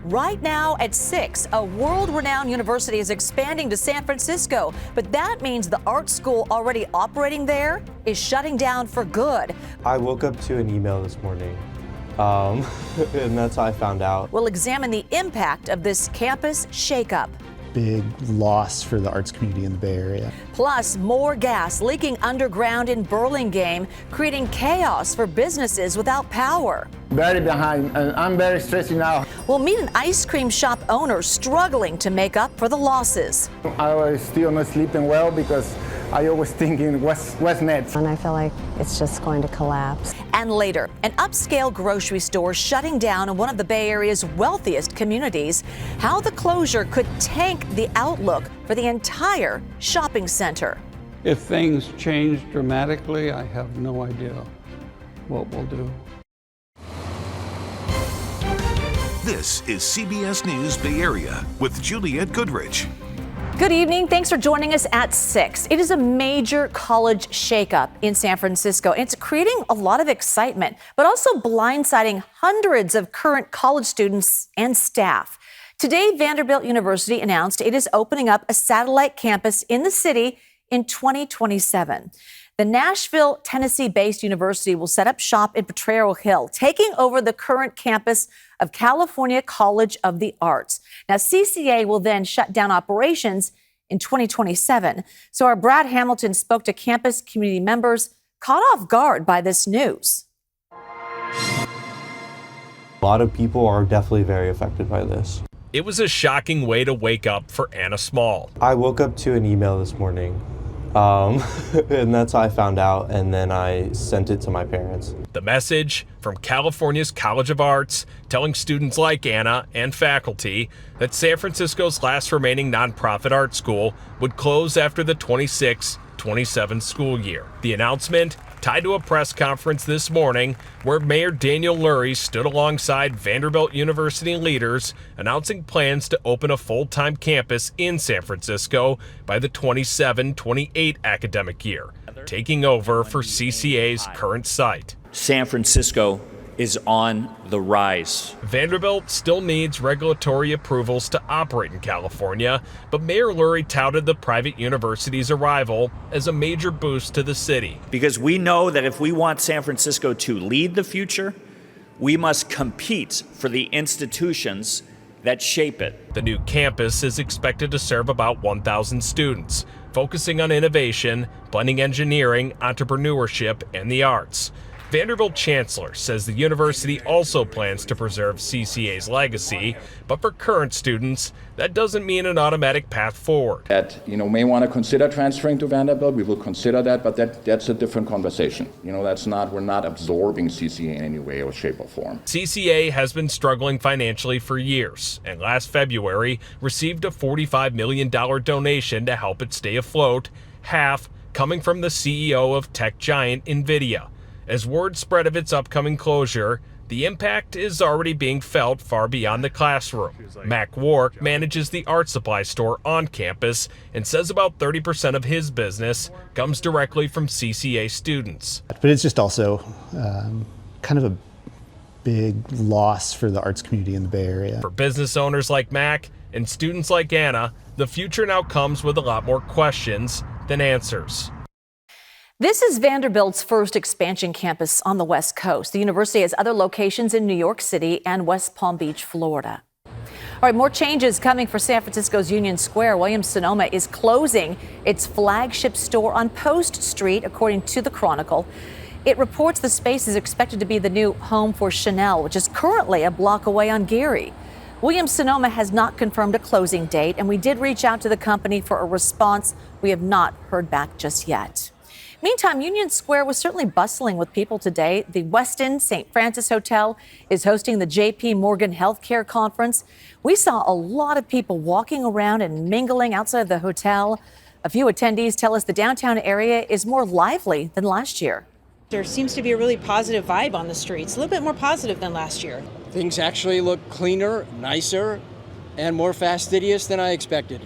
Right now at 6, a world-renowned university is expanding to San Francisco, but that means the art school already operating there is shutting down for good. I woke up to an email this morning, and that's how I found out. We'll examine the impact of this campus shakeup. Big loss for the arts community in the Bay Area. Plus, more gas leaking underground in Berlingame, creating chaos for businesses without power. Very behind, and I'm very stressed now. We'll meet an ice cream shop owner struggling to make up for the losses. I was still not sleeping well because I always thinking what's next. And I feel like it's just going to collapse. And later, an upscale grocery store shutting down in one of the Bay Area's wealthiest communities. How the closure could tank the outlook for the entire shopping center. If things change dramatically, I have no idea what we'll do. This is CBS News Bay Area with Juliette Goodrich. Good evening. Thanks for joining us at 6. It is a major college shakeup in San Francisco. It's creating a lot of excitement, but also blindsiding hundreds of current college students and staff. Today, Vanderbilt University announced it is opening up a satellite campus in the city in 2027. The Nashville, Tennessee-based university will set up shop in Potrero Hill, taking over the current campus of California College of the Arts. Now, CCA will then shut down operations in 2027. So our Brad Hamilton spoke to campus community members caught off guard by this news. A lot of people are definitely very affected by this. It was a shocking way to wake up for Anna Small. I woke up to an email this morning, and that's how I found out, and then I sent it to my parents. The message from California's College of Arts telling students like Anna and faculty that San Francisco's last remaining nonprofit art school would close after the 26-27 school year. The announcement tied to a press conference this morning where Mayor Daniel Lurie stood alongside Vanderbilt University leaders announcing plans to open a full-time campus in San Francisco by the 27-28 academic year, taking over for CCA's current site. San Francisco is on the rise. Vanderbilt still needs regulatory approvals to operate in California, but Mayor Lurie touted the private university's arrival as a major boost to the city. Because we know that if we want San Francisco to lead the future, we must compete for the institutions that shape it. The new campus is expected to serve about 1,000 students, focusing on innovation, blending engineering, entrepreneurship, and the arts. Vanderbilt chancellor says the university also plans to preserve CCA's legacy, but for current students, that doesn't mean an automatic path forward. That may want to consider transferring to Vanderbilt, we will consider that, but that's a different conversation. We're not absorbing CCA in any way or shape or form. CCA has been struggling financially for years, and last February received a $45 million donation to help it stay afloat, half coming from the CEO of tech giant NVIDIA. As word spread of its upcoming closure, the impact is already being felt far beyond the classroom. Mac Wark manages the art supply store on campus and says about 30% of his business comes directly from CCA students. But it's just also kind of a big loss for the arts community in the Bay Area. For business owners like Mac and students like Anna, the future now comes with a lot more questions than answers. This is Vanderbilt's first expansion campus on the West Coast. The university has other locations in New York City and West Palm Beach, Florida. All right, more changes coming for San Francisco's Union Square. Williams-Sonoma is closing its flagship store on Post Street, according to the Chronicle. It reports the space is expected to be the new home for Chanel, which is currently a block away on Geary. Williams-Sonoma has not confirmed a closing date, and we did reach out to the company for a response. We have not heard back just yet. Meantime, Union Square was certainly bustling with people today. The Westin St. Francis Hotel is hosting the J.P. Morgan Healthcare Conference. We saw a lot of people walking around and mingling outside of the hotel. A few attendees tell us the downtown area is more lively than last year. There seems to be a really positive vibe on the streets, a little bit more positive than last year. Things actually look cleaner, nicer, and more fastidious than I expected.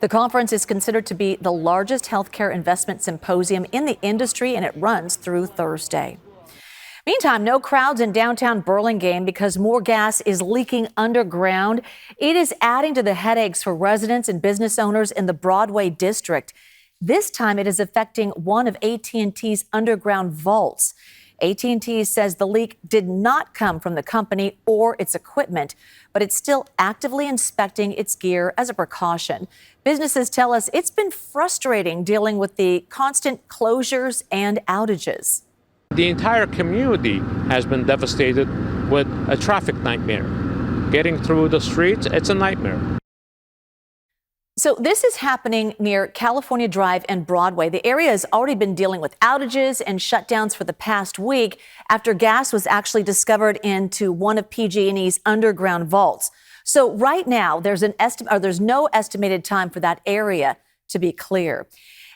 The conference is considered to be the largest healthcare investment symposium in the industry, and it runs through Thursday. Meantime, no crowds in downtown Burlingame because more gas is leaking underground. It is adding to the headaches for residents and business owners in the Broadway district. This time it is affecting one of AT&T's underground vaults. AT&T says the leak did not come from the company or its equipment, but it's still actively inspecting its gear as a precaution. Businesses tell us it's been frustrating dealing with the constant closures and outages. The entire community has been devastated with a traffic nightmare. Getting through the streets, it's a nightmare. So this is happening near California Drive and Broadway. The area has already been dealing with outages and shutdowns for the past week after gas was actually discovered into one of PG&E's underground vaults. So right now, there's no estimated time for that area to be clear.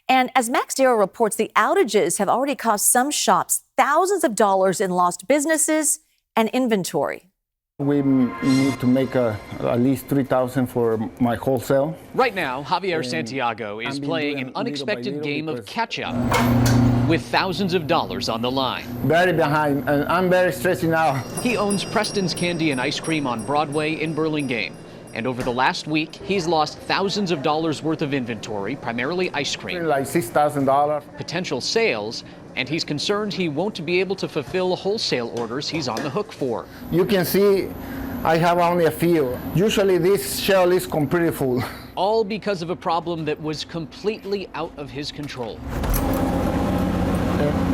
And as Max Darrow reports, the outages have already cost some shops thousands of dollars in lost businesses and inventory. We need to make at least $3,000 for my wholesale. Right now, Javier Santiago is playing an unexpected game of catch-up with thousands of dollars on the line. Very behind, and I'm very stressed out. He owns Preston's Candy and Ice Cream on Broadway in Berlingame. And over the last week, he's lost thousands of dollars worth of inventory, primarily ice cream. Like $6,000. Potential sales, and he's concerned he won't be able to fulfill wholesale orders he's on the hook for. You can see I have only a few. Usually this shelf is completely full. All because of a problem that was completely out of his control.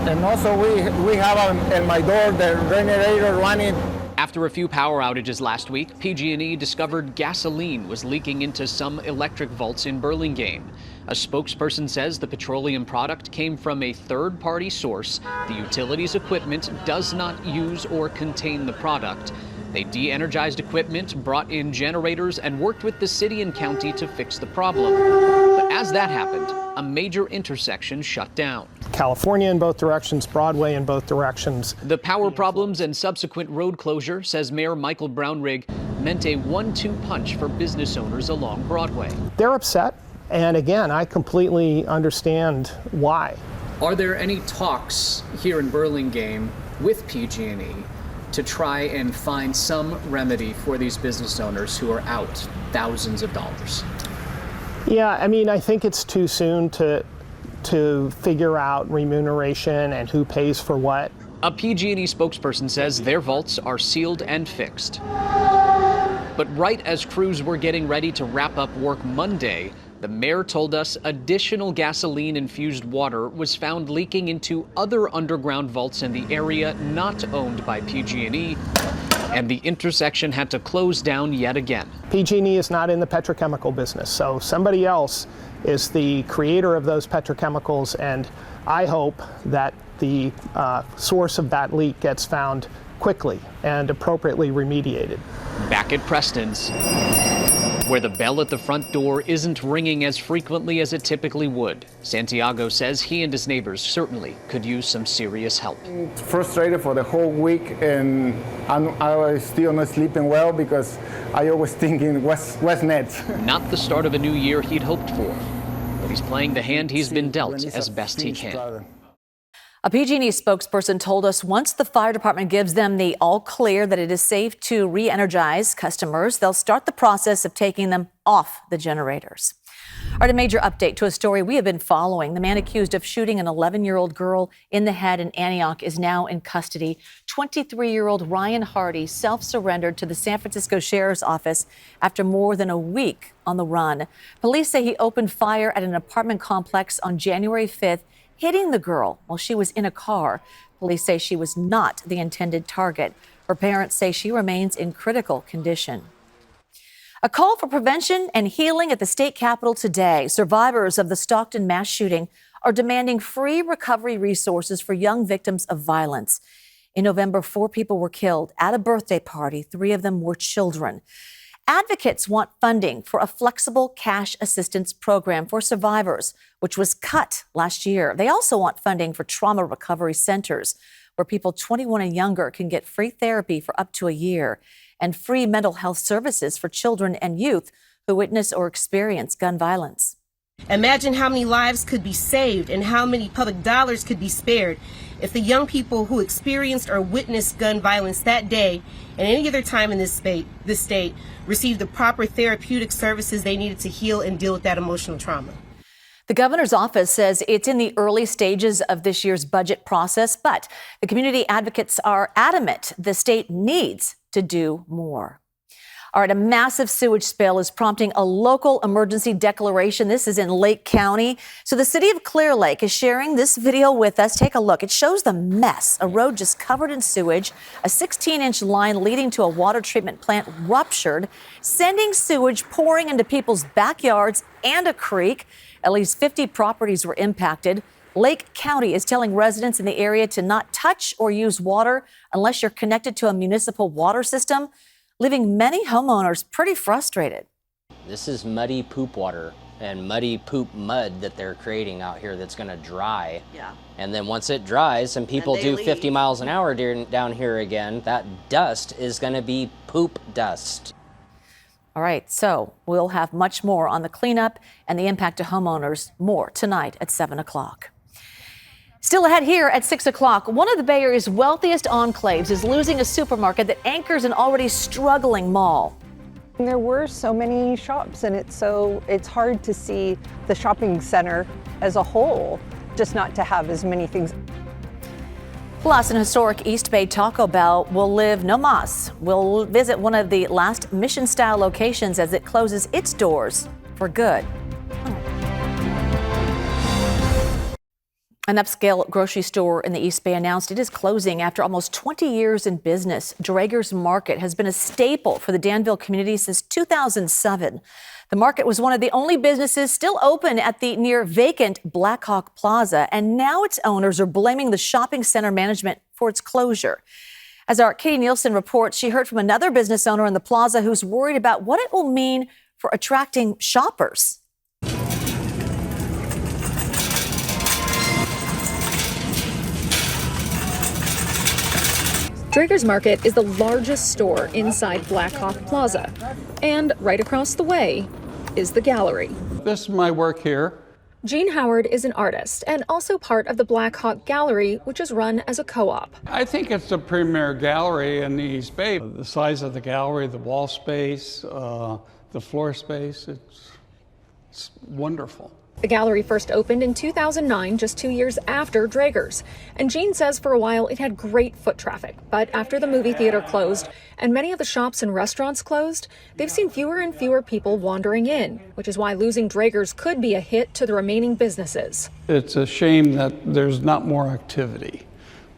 And also we have at my door the generator running. After a few power outages last week, PG&E discovered gasoline was leaking into some electric vaults in Burlingame. A spokesperson says the petroleum product came from a third-party source. The utilities equipment does not use or contain the product. They de-energized equipment, brought in generators, and worked with the city and county to fix the problem. But as that happened, a major intersection shut down. California in both directions, Broadway in both directions. The power problems and subsequent road closure, says Mayor Michael Brownrigg, meant a 1-2 punch for business owners along Broadway. They're upset, and again, I completely understand why. Are there any talks here in Burlingame with PG&E to try and find some remedy for these business owners who are out thousands of dollars? Yeah, I mean, I think it's too soon to figure out remuneration and who pays for what. A PG&E spokesperson says their vaults are sealed and fixed. But right as crews were getting ready to wrap up work Monday, the mayor told us additional gasoline-infused water was found leaking into other underground vaults in the area not owned by PG&E, and the intersection had to close down yet again. PG&E is not in the petrochemical business, so somebody else is the creator of those petrochemicals, and I hope that the source of that leak gets found quickly and appropriately remediated. Back at Preston's, where the bell at the front door isn't ringing as frequently as it typically would, Santiago says he and his neighbors certainly could use some serious help. Frustrated for the whole week, and I was still not sleeping well because I always thinking what's next. Not the start of a new year he'd hoped for, but he's playing the hand he's been dealt as best he can. A PG&E spokesperson told us once the fire department gives them the all clear that it is safe to re-energize customers, they'll start the process of taking them off the generators. All right, a major update to a story we have been following. The man accused of shooting an 11-year-old girl in the head in Antioch is now in custody. 23-year-old Ryan Hardy self-surrendered to the San Francisco Sheriff's Office after more than a week on the run. Police say he opened fire at an apartment complex on January 5th, hitting the girl while she was in a car. Police say she was not the intended target. Her parents say she remains in critical condition. A call for prevention and healing at the state capitol today. Survivors of the Stockton mass shooting are demanding free recovery resources for young victims of violence. In November, 4 people were killed at a birthday party. 3 of them were children. Advocates want funding for a flexible cash assistance program for survivors, which was cut last year. They also want funding for trauma recovery centers, where people 21 and younger can get free therapy for up to a year, and free mental health services for children and youth who witness or experience gun violence. Imagine how many lives could be saved and how many public dollars could be spared If the young people who experienced or witnessed gun violence that day and any other time in this state received the proper therapeutic services they needed to heal and deal with that emotional trauma. The governor's office says it's in the early stages of this year's budget process, but the community advocates are adamant the state needs to do more. All right, a massive sewage spill is prompting a local emergency declaration. This is in Lake County. So the city of Clear Lake is sharing this video with us. Take a look. It shows the mess. A road just covered in sewage, a 16-inch line leading to a water treatment plant ruptured, sending sewage pouring into people's backyards and a creek. At least 50 properties were impacted. Lake County is telling residents in the area to not touch or use water unless you're connected to a municipal water system, leaving many homeowners pretty frustrated. This is muddy poop water and muddy poop mud that they're creating out here that's going to dry. Yeah. And then once it dries and people do 50 miles an hour down here again, that dust is going to be poop dust. All right, so we'll have much more on the cleanup and the impact to homeowners more tonight at 7 o'clock. Still ahead here at 6 o'clock, one of the Bay Area's wealthiest enclaves is losing a supermarket that anchors an already struggling mall. There were so many shops, and it's hard to see the shopping center as a whole, just not to have as many things. Plus, an historic East Bay Taco Bell will live no mas. We'll visit one of the last mission-style locations as it closes its doors for good. An upscale grocery store in the East Bay announced it is closing after almost 20 years in business. Draeger's Market has been a staple for the Danville community since 2007. The market was one of the only businesses still open at the near vacant Blackhawk Plaza, and now its owners are blaming the shopping center management for its closure. As our Katie Nielsen reports, she heard from another business owner in the plaza who's worried about what it will mean for attracting shoppers. Draeger's Market is the largest store inside Blackhawk Plaza. And right across the way is the gallery. This is my work here. Gene Howard is an artist and also part of the Blackhawk Gallery, which is run as a co-op. I think it's the premier gallery in the East Bay. The size of the gallery, the wall space, the floor space, it's wonderful. The gallery first opened in 2009, just 2 years after Draeger's. And Gene says for a while it had great foot traffic. But after the movie theater closed and many of the shops and restaurants closed, they've seen fewer and fewer people wandering in, which is why losing Draeger's could be a hit to the remaining businesses. It's a shame that there's not more activity,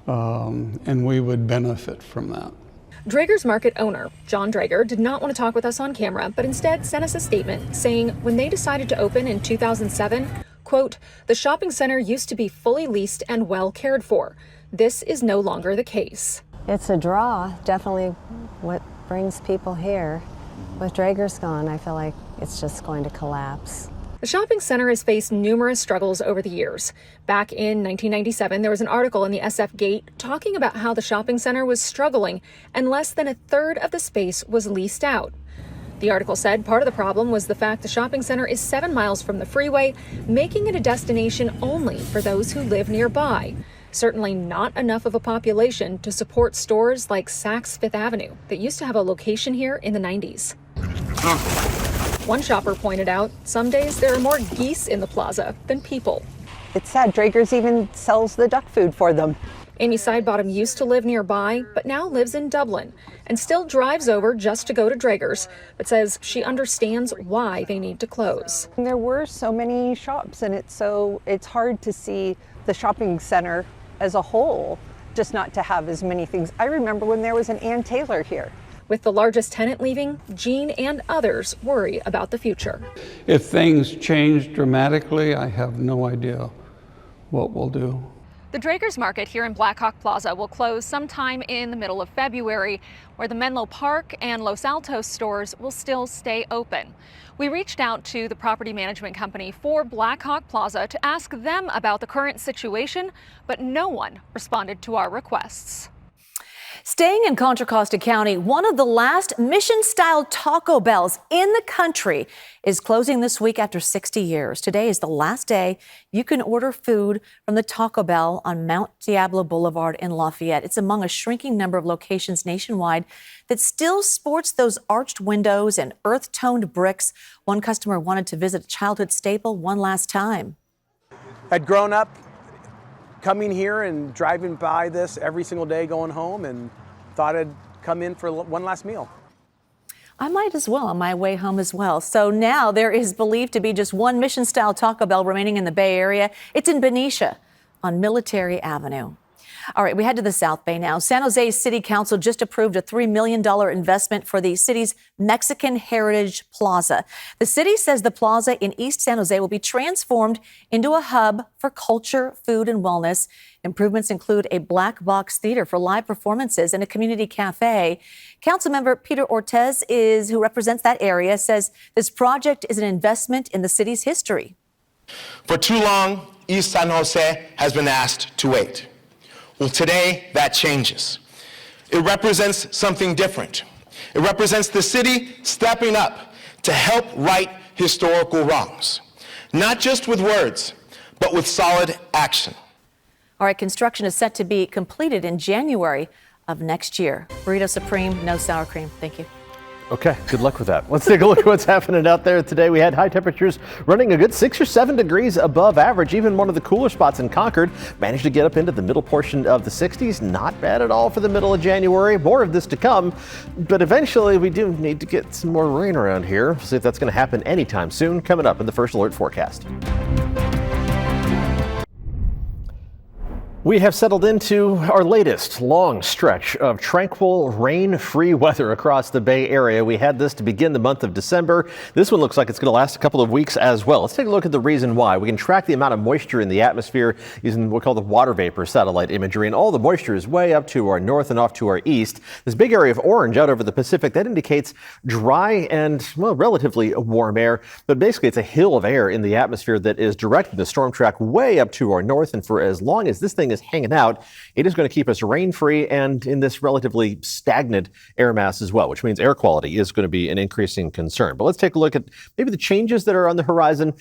and we would benefit from that. Draeger's Market owner, John Draeger, did not want to talk with us on camera, but instead sent us a statement saying when they decided to open in 2007, quote, "The shopping center used to be fully leased and well cared for. This is no longer the case." It's a draw, definitely what brings people here. With Draeger's gone, I feel like it's just going to collapse. The shopping center has faced numerous struggles over the years. Back in 1997, there was an article in the SF Gate talking about how the shopping center was struggling and less than a third of the space was leased out. The article said part of the problem was the fact the shopping center is 7 miles from the freeway, making it a destination only for those who live nearby. Certainly not enough of a population to support stores like Saks Fifth Avenue that used to have a location here in the 90s. One shopper pointed out, some days there are more geese in the plaza than people. It's sad, Draeger's even sells the duck food for them. Amy Sidebottom used to live nearby, but now lives in Dublin and still drives over just to go to Draeger's, but says she understands why they need to close. There were so many shops, and it's hard to see the shopping center as a whole, just not to have as many things. I remember when there was an Ann Taylor here. With the largest tenant leaving, Gene and others worry about the future. If things change dramatically, I have no idea what we'll do. The Draeger's Market here in Blackhawk Plaza will close sometime in the middle of February, where the Menlo Park and Los Altos stores will still stay open. We reached out to the property management company for Blackhawk Plaza to ask them about the current situation, but no one responded to our requests. Staying in Contra Costa County, one of the last mission-style Taco Bells in the country is closing this week after 60 years. Today is the last day you can order food from the Taco Bell on Mount Diablo Boulevard in Lafayette. It's among a shrinking number of locations nationwide that still sports those arched windows and earth-toned bricks. One customer wanted to visit a childhood staple one last time. I'd grown up coming here and driving by this every single day going home, and thought I'd come in for one last meal. I might as well on my way home as well. So now there is believed to be just one mission-style Taco Bell remaining in the Bay Area. It's in Benicia on Military Avenue. All right, we head to the South Bay now. San Jose City Council just approved a $3 million investment for the city's Mexican Heritage Plaza. The city says the plaza in East San Jose will be transformed into a hub for culture, food, and wellness. Improvements include a black box theater for live performances and a community cafe. Councilmember Peter Ortez, who represents that area, says this project is an investment in the city's history. For too long, East San Jose has been asked to wait. Well, today, that changes. It represents something different. It represents the city stepping up to help right historical wrongs, not just with words, but with solid action. All right, construction is set to be completed in January of next year. Burrito Supreme, no sour cream. Thank you. Okay, good luck with that. Let's take a look at what's happening out there today. We had high temperatures running a good 6 or 7 degrees above average. Even one of the cooler spots in Concord managed to get up into the middle portion of the 60s. Not bad at all for the middle of January. More of this to come, but eventually we do need to get some more rain around here. See if that's going to happen anytime soon. Coming up in the First Alert forecast. We have settled into our latest long stretch of tranquil, rain-free weather across the Bay Area. We had this to begin the month of December. This one looks like it's going to last a couple of weeks as well. Let's take a look at the reason why. We can track the amount of moisture in the atmosphere using what we call the water vapor satellite imagery, and all the moisture is way up to our north and off to our east. This big area of orange out over the Pacific, that indicates dry and, well, relatively warm air, but basically it's a hill of air in the atmosphere that is directing the storm track way up to our north, and for as long as this thing is hanging out, it is going to keep us rain-free and in this relatively stagnant air mass as well, which means air quality is going to be an increasing concern. But let's take a look at maybe the changes that are on the horizon.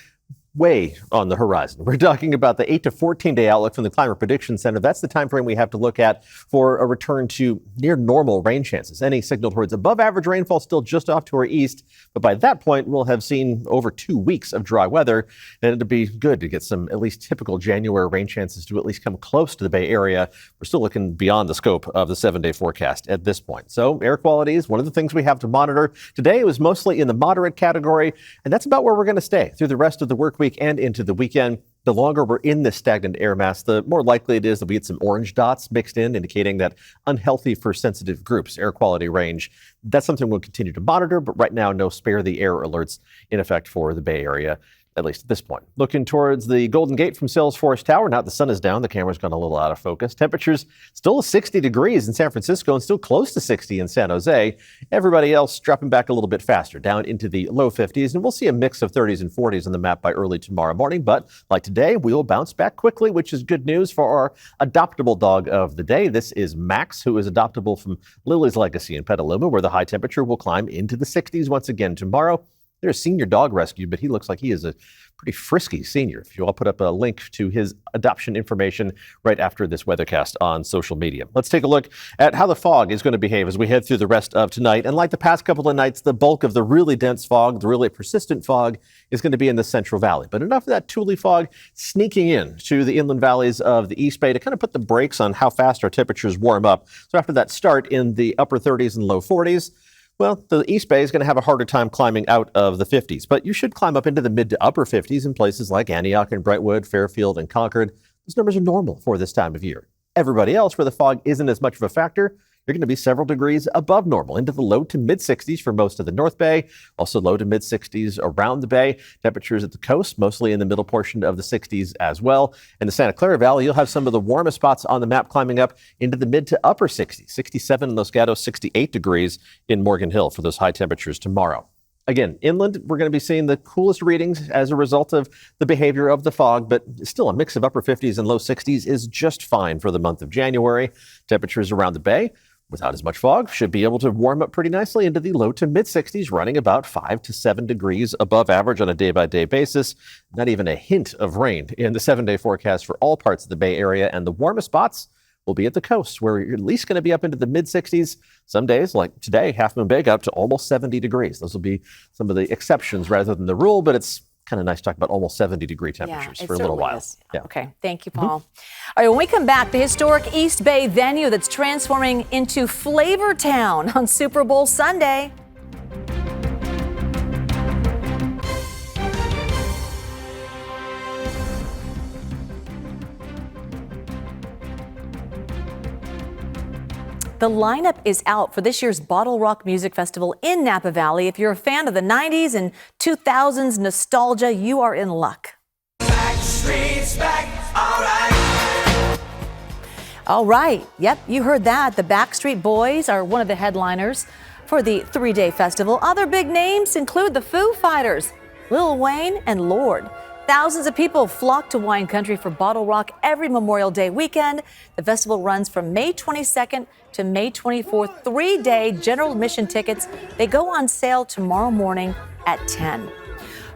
Way on the horizon. We're talking about the 8 to 14 day outlook from the Climate Prediction Center. That's the time frame we have to look at for a return to near normal rain chances. Any signal towards above average rainfall still just off to our east, but by that point we'll have seen over 2 weeks of dry weather, and it'd be good to get some at least typical January rain chances to at least come close to the Bay Area. We're still looking beyond the scope of the 7-day forecast at this point. So air quality is one of the things we have to monitor. Today it was mostly in the moderate category, and that's about where we're going to stay through the rest of the work week and into the weekend. The longer we're in this stagnant air mass, the more likely it is that we get some orange dots mixed in, indicating that unhealthy for sensitive groups air quality range. That's something we'll continue to monitor, but right now, no spare the air alerts in effect for the Bay Area, at least at this point. Looking towards the Golden Gate from Salesforce Tower. Now the sun is down, the camera's gone a little out of focus. Temperatures still 60 degrees in San Francisco and still close to 60 in San Jose. Everybody else dropping back a little bit faster, down into the low 50s. And we'll see a mix of 30s and 40s on the map by early tomorrow morning. But like today, we will bounce back quickly, which is good news for our adoptable dog of the day. This is Max, who is adoptable from Lily's Legacy in Petaluma, where the high temperature will climb into the 60s once again tomorrow. They're a senior dog rescue, but he looks like he is a pretty frisky senior. If you all put up a link to his adoption information right after this weathercast on social media. Let's take a look at how the fog is going to behave as we head through the rest of tonight. And like the past couple of nights, the bulk of the really dense fog, the really persistent fog, is going to be in the Central Valley. But enough of that Thule fog sneaking in to the inland valleys of the East Bay to kind of put the brakes on how fast our temperatures warm up. So after that start in the upper 30s and low 40s, well, the East Bay is going to have a harder time climbing out of the 50s, but you should climb up into the mid to upper 50s in places like Antioch and Brightwood, Fairfield and Concord. Those numbers are normal for this time of year. Everybody else where the fog isn't as much of a factor, you're going to be several degrees above normal, into the low to mid 60s for most of the North Bay, also low to mid 60s around the Bay. Temperatures at the coast, mostly in the middle portion of the 60s as well. In the Santa Clara Valley, you'll have some of the warmest spots on the map climbing up into the mid to upper 60s, 67 in Los Gatos, 68 degrees in Morgan Hill for those high temperatures tomorrow. Again, inland, we're going to be seeing the coolest readings as a result of the behavior of the fog, but still a mix of upper 50s and low 60s is just fine for the month of January. Temperatures around the Bay, without as much fog, should be able to warm up pretty nicely into the low to mid 60s, running about 5 to 7 degrees above average on a day-by-day basis. Not even a hint of rain in the 7-day forecast for all parts of the Bay Area, and the warmest spots will be at the coast, where you're at least going to be up into the mid 60s. Some days, like today, Half Moon Bay, up to almost 70 degrees. Those will be some of the exceptions rather than the rule, but it's kind of nice to talk about almost 70-degree temperatures for a little while. Yeah. Okay, thank you, Paul. All right, when we come back, the historic East Bay venue that's transforming into Flavor Town on Super Bowl Sunday. The lineup is out for this year's Bottle Rock Music Festival in Napa Valley. If you're a fan of the 90s and 2000s nostalgia, you are in luck. Backstreet's back, all right. All right. Yep, you heard that. The Backstreet Boys are one of the headliners for the 3-day festival. Other big names include the Foo Fighters, Lil Wayne, and Lorde. Thousands of people flock to Wine Country for Bottle Rock every Memorial Day weekend. The festival runs from May 22nd to May 24th, 3-day general admission tickets. They go on sale tomorrow morning at 10.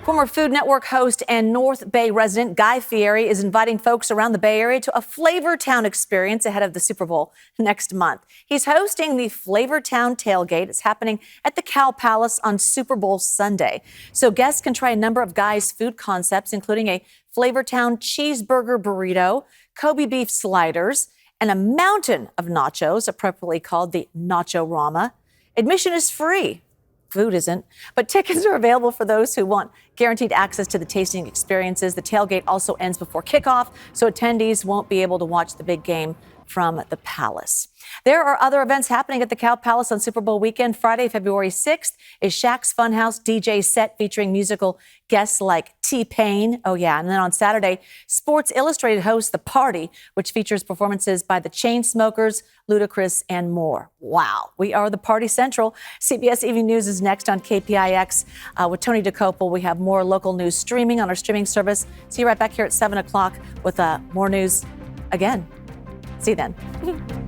Former Food Network host and North Bay resident Guy Fieri is inviting folks around the Bay Area to a Flavor Town experience ahead of the Super Bowl next month. He's hosting the Flavor Town Tailgate. It's happening at the Cow Palace on Super Bowl Sunday. So guests can try a number of Guy's food concepts, including a Flavor Town cheeseburger burrito, Kobe beef sliders, and a mountain of nachos, appropriately called the Nacho Rama. Admission is free. Food isn't, but tickets are available for those who want guaranteed access to the tasting experiences. The tailgate also ends before kickoff, so attendees won't be able to watch the big game from the Palace. There are other events happening at the Cow Palace on Super Bowl weekend. Friday, February 6th is Shaq's Funhouse DJ set featuring musical guests like T-Pain. Oh, yeah. And then on Saturday, Sports Illustrated hosts The Party, which features performances by the Chainsmokers, Ludacris, and more. Wow. We are the Party Central. CBS Evening News is next on KPIX with Tony DeCopel. We have more local news streaming on our streaming service. See you right back here at 7 o'clock with more news again. See you then.